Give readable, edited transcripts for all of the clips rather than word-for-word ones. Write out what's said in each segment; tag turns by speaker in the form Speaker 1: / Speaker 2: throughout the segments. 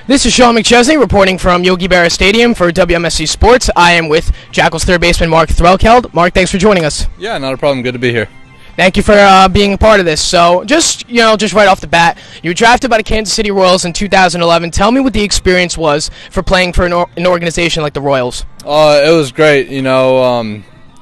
Speaker 1: This is Sean McChesney reporting from Yogi Berra Stadium for WMSC Sports. I am with Jackals third baseman Mark Threlkeld. Mark, thanks for joining us.
Speaker 2: Yeah, not a problem. Good to be here.
Speaker 1: Thank you for being a part of this. So, just right off the bat, you were drafted by the Kansas City Royals in 2011. Tell me what the experience was for playing for an organization like the Royals.
Speaker 2: It was great.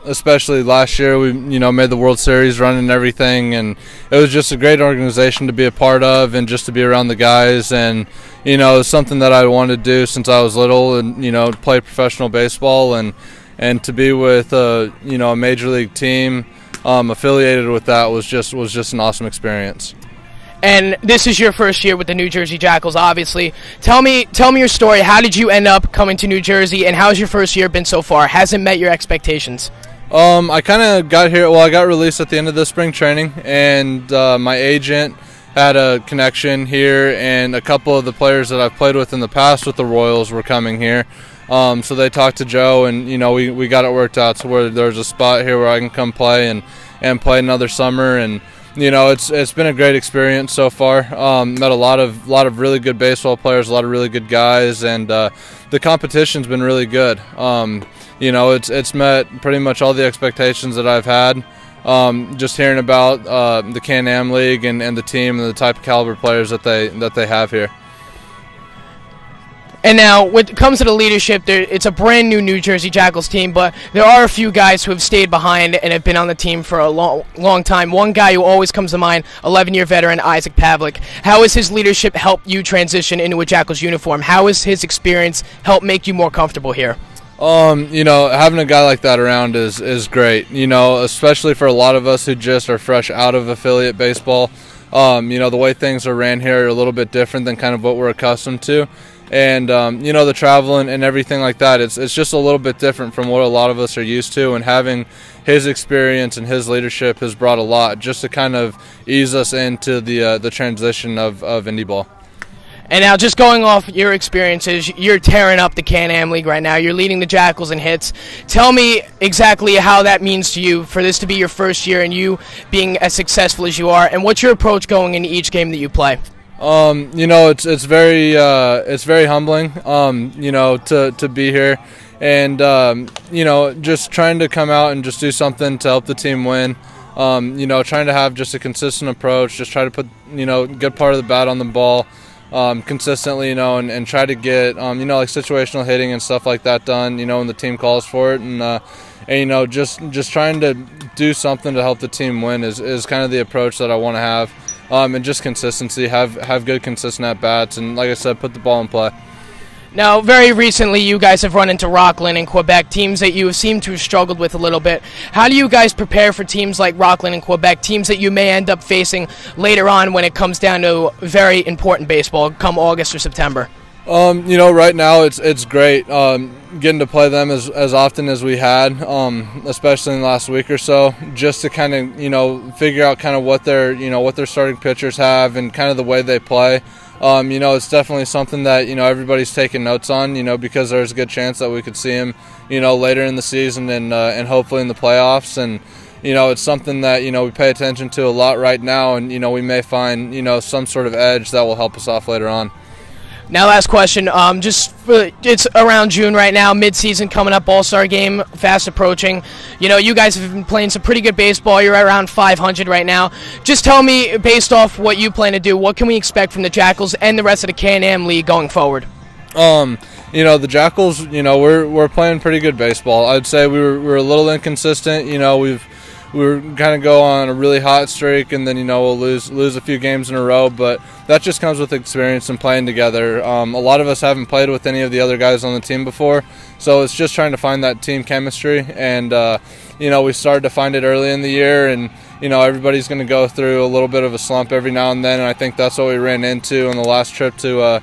Speaker 2: Especially last year, we made the World Series run and everything, and it was just a great organization to be a part of and just to be around the guys. And it was something that I wanted to do since I was little, and play professional baseball and to be with a major league team affiliated with that was just an awesome experience.
Speaker 1: And this is your first year with the New Jersey Jackals, obviously. Tell me your story. How did you end up coming to New Jersey, and how's your first year been so far? Has it met your expectations?
Speaker 2: I kind of got here. Well, I got released at the end of the spring training, and my agent had a connection here, and a couple of the players that I've played with in the past with the Royals were coming here. So they talked to Joe, and we got it worked out to where there's a spot here where I can come play and play another summer. And it's been a great experience so far. Met a lot of really good baseball players, a lot of really good guys, and the competition's been really good. It's met pretty much all the expectations that I've had. Just hearing about the Can-Am League and the team and the type of caliber players that they have here.
Speaker 1: And now, when it comes to the leadership, it's a brand new New Jersey Jackals team, but there are a few guys who have stayed behind and have been on the team for a long time. One guy who always comes to mind, 11-year veteran Issac Pavlik. How has his leadership helped you transition into a Jackals uniform? How has his experience helped make you more comfortable here?
Speaker 2: Having a guy like that around is great, especially for a lot of us who just are fresh out of affiliate baseball. The way things are ran here are a little bit different than kind of what we're accustomed to. And, the traveling and everything like that, it's just a little bit different from what a lot of us are used to. And having his experience and his leadership has brought a lot just to kind of ease us into the transition of indie ball.
Speaker 1: And now, just going off your experiences, you're tearing up the Can-Am League right now. You're leading the Jackals in hits. Tell me exactly how that means to you for this to be your first year and you being as successful as you are, and what's your approach going into each game that you play?
Speaker 2: It's very humbling, to be here, and just trying to come out and just do something to help the team win. Trying to have just a consistent approach, just try to put good part of the bat on the ball consistently, and try to get like situational hitting and stuff like that done, when the team calls for it, and just trying to do something to help the team win is kind of the approach that I want to have. And just consistency, have good consistent at-bats, and like I said, put the ball in play.
Speaker 1: Now, very recently, you guys have run into Rockland and Quebec, teams that you seem to have struggled with a little bit. How do you guys prepare for teams like Rockland and Quebec, teams that you may end up facing later on when it comes down to very important baseball come August or September?
Speaker 2: Right now it's great getting to play them as often as we had, especially in the last week or so, just to kind of figure out kind of what their starting pitchers have and kind of the way they play. It's definitely something that everybody's taking notes on, because there's a good chance that we could see them later in the season and hopefully in the playoffs. And it's something that we pay attention to a lot right now, and we may find some sort of edge that will help us off later on.
Speaker 1: Now, last question. It's around June right now, mid-season coming up, All-Star game fast approaching. You guys have been playing some pretty good baseball. You're around 500 right now. Just tell me, based off what you plan to do, what can we expect from the Jackals and the rest of the Can-Am League going forward?
Speaker 2: The Jackals, we're playing pretty good baseball. I'd say we're a little inconsistent. We were kind of go on a really hot streak, and then we'll lose a few games in a row, but that just comes with experience and playing together. A lot of us haven't played with any of the other guys on the team before, so it's just trying to find that team chemistry. And we started to find it early in the year, and everybody's going to go through a little bit of a slump every now and then, and I think that's what we ran into on the last trip to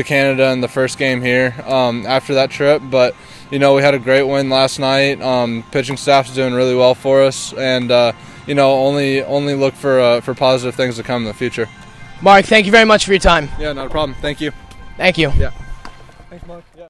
Speaker 2: Canada in the first game here after that trip. But we had a great win last night. Pitching staff's doing really well for us, and only look for positive things to come in the future.
Speaker 1: Mark, thank you very much for your time.
Speaker 2: Yeah, not a problem. Thank you.
Speaker 1: Thank you.
Speaker 2: Yeah. Thanks, Mark.